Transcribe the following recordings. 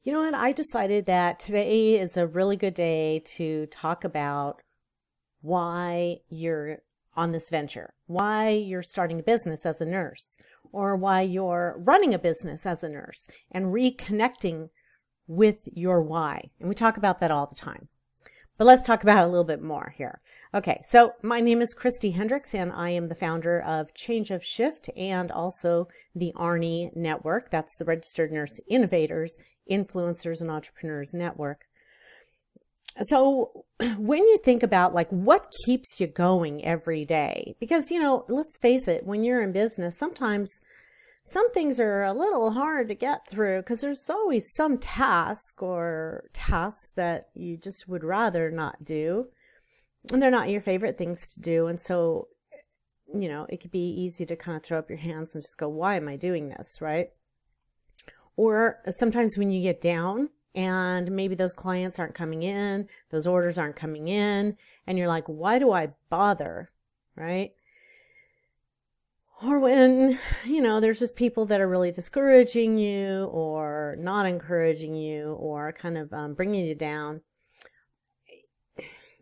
You know what? I decided that today is a really good day to talk about why you're on this venture, why you're starting a business as a nurse, or why you're running a business as a nurse, and reconnecting with your why. And we talk about that all the time. But let's talk about it a little bit more here. Okay, so my name is Christy Hendricks, and I am the founder of Change of Shift and also the ARNI Network. That's the Registered Nurse Innovators, Influencers, and Entrepreneurs Network. So when you think about like what keeps you going every day, because, you know, let's face it, when you're in business, sometimes some things are a little hard to get through because there's always some task or tasks that you just would rather not do. And they're not your favorite things to do. And so, you know, it could be easy to kind of throw up your hands and just go, why am I doing this, right? Or sometimes when you get down and maybe those clients aren't coming in, those orders aren't coming in, and you're like, why do I bother, right? Or when, you know, there's just people that are really discouraging you or not encouraging you or kind of bringing you down.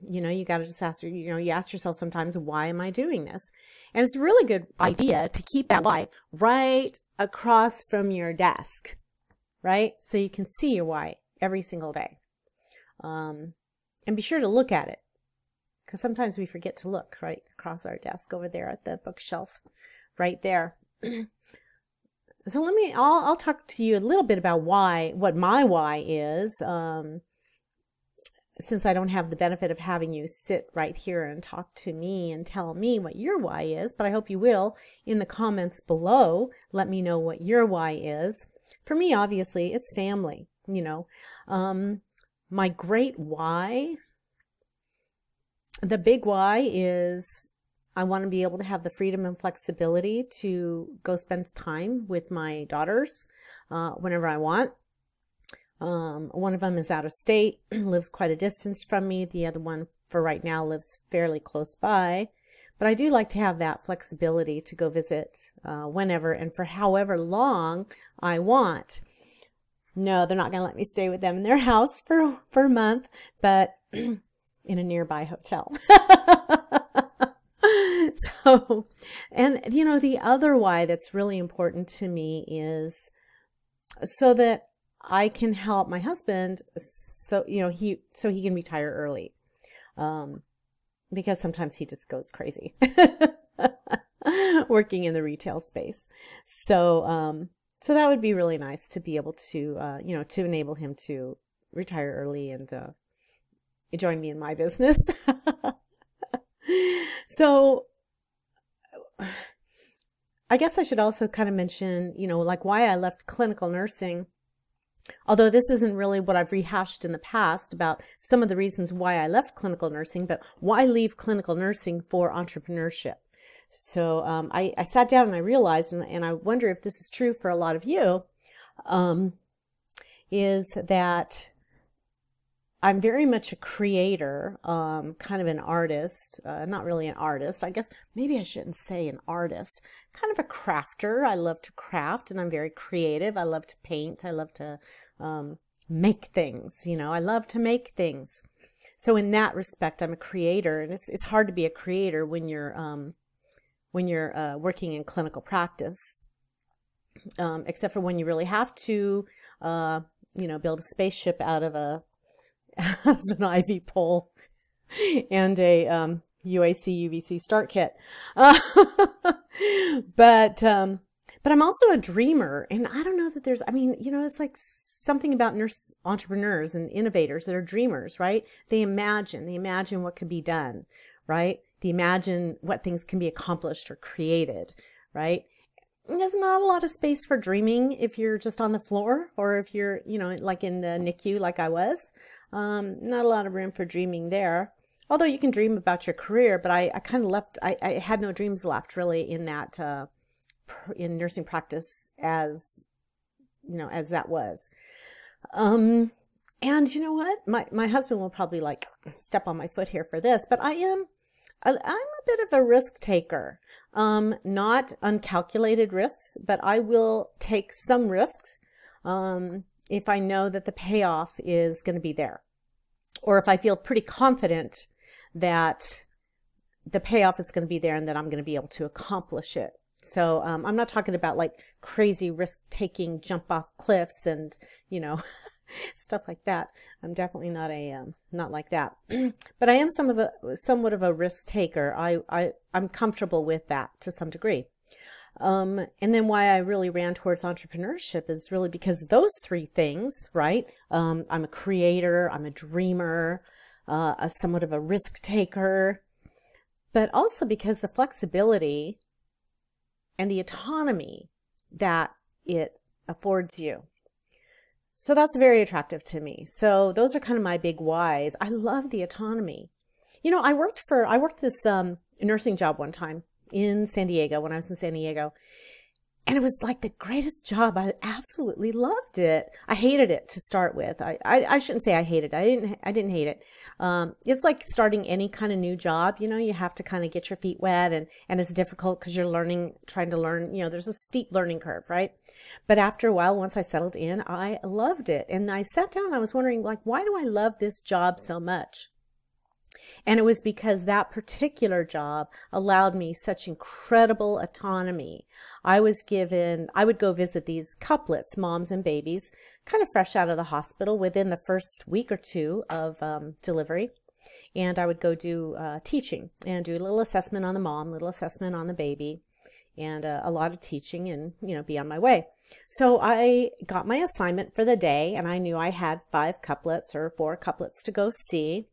You know, you got to just ask, you ask yourself sometimes, why am I doing this? And it's a really good idea to keep that why right across from your desk, right? So you can see your why every single day. And be sure to look at it, because sometimes we forget to look right across our desk over there at the bookshelf. Right there. So I'll talk to you a little bit about what my why is, since I don't have the benefit of having you sit right here and talk to me and tell me what your why is, but I hope you will in the comments below. Let me know what your why is. For me, obviously, it's family, you know. My great why, the big why is I want to be able to have the freedom and flexibility to go spend time with my daughters whenever I want. One of them is out of state, lives quite a distance from me. The other one, for right now, lives fairly close by. But I do like to have that flexibility to go visit whenever and for however long I want. No, they're not going to let me stay with them in their house for a month, but in a nearby hotel. So, and you know, the other why that's really important to me is so that I can help my husband so he can retire early. Because sometimes he just goes crazy working in the retail space. So so that would be really nice to be able to to enable him to retire early and join me in my business. So I guess I should also kind of mention, like why I left clinical nursing, although this isn't really what I've rehashed in the past about some of the reasons why I left clinical nursing, but why leave clinical nursing for entrepreneurship. So I sat down and I realized, and I wonder if this is true for a lot of you, is that I'm very much a creator, kind of an artist, not really an artist. I guess maybe I shouldn't say an artist, kind of a crafter. I love to craft and I'm very creative. I love to paint. I love to make things, I love to make things. So in that respect, I'm a creator, and it's hard to be a creator when you're working in clinical practice, except for when you really have to, build a spaceship out of an ivy pole and a UAC UVC start kit. But I'm also a dreamer, and I don't know that it's like something about nurse entrepreneurs and innovators that are dreamers, right? They imagine what could be done, right? They imagine what things can be accomplished or created, right? There's not a lot of space for dreaming if you're just on the floor, or if you're, like in the NICU like I was. Not a lot of room for dreaming there. Although you can dream about your career, but I kind of left, I had no dreams left really in that, in nursing practice as that was. And you know what? My husband will probably like step on my foot here for this, but I'm a bit of a risk taker. Not uncalculated risks, but I will take some risks. if I know that the payoff is going to be there, or if I feel pretty confident that the payoff is going to be there and that I'm going to be able to accomplish it. So I'm not talking about like crazy risk-taking jump off cliffs and, stuff like that. I'm definitely not like that. But I am somewhat of a risk taker. I'm comfortable with that to some degree. And then why I really ran towards entrepreneurship is really because those three things, right? I'm a creator, I'm a dreamer, somewhat of a risk taker, but also because the flexibility and the autonomy that it affords you. So that's very attractive to me. So those are kind of my big whys. I love the autonomy. I worked this nursing job one time in San Diego when I was in San Diego. And it was like the greatest job. I absolutely loved it. I hated it to start with. I shouldn't say I hated it. I didn't hate it. It's like starting any kind of new job. You have to kind of get your feet wet and it's difficult because you're trying to learn, there's a steep learning curve, right? But after a while, once I settled in, I loved it. And I sat down and I was wondering, like, why do I love this job so much? And it was because that particular job allowed me such incredible autonomy. I would go visit these couplets, moms and babies, kind of fresh out of the hospital within the first week or two of delivery. And I would go do teaching and do a little assessment on the mom, little assessment on the baby, and a lot of teaching and, be on my way. So I got my assignment for the day and I knew I had 5 couplets or 4 couplets to go see.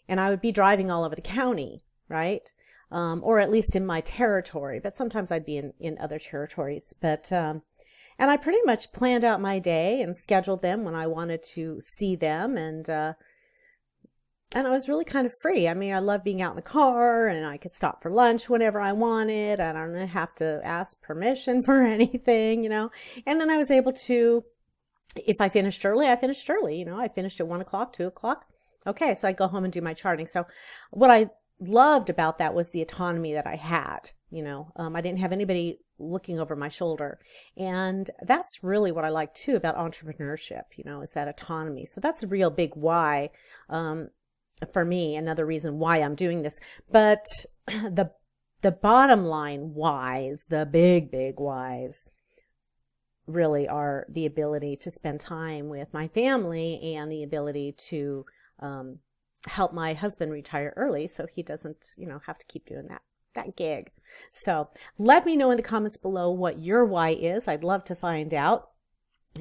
And I would be driving all over the county, right? Or at least in my territory, but sometimes I'd be in other territories. But, and I pretty much planned out my day and scheduled them when I wanted to see them. And I was really kind of free. I mean, I love being out in the car and I could stop for lunch whenever I wanted. I don't have to ask permission for anything, And then I was able to, if I finished early, I finished early. I finished at 1 o'clock, 2 o'clock. Okay, so I go home and do my charting. So what I loved about that was the autonomy that I had. I didn't have anybody looking over my shoulder. And that's really what I like too about entrepreneurship, is that autonomy. So that's a real big why for me, another reason why I'm doing this. But the bottom line whys, the big whys, really are the ability to spend time with my family and the ability to help my husband retire early so he doesn't, have to keep doing that gig. So let me know in the comments below what your why is. I'd love to find out.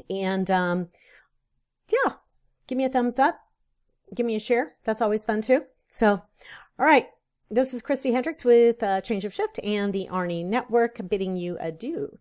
And yeah, give me a thumbs up. Give me a share. That's always fun too. So, all right. This is Christy Hendricks with Change of Shift and the Arnie Network bidding you adieu.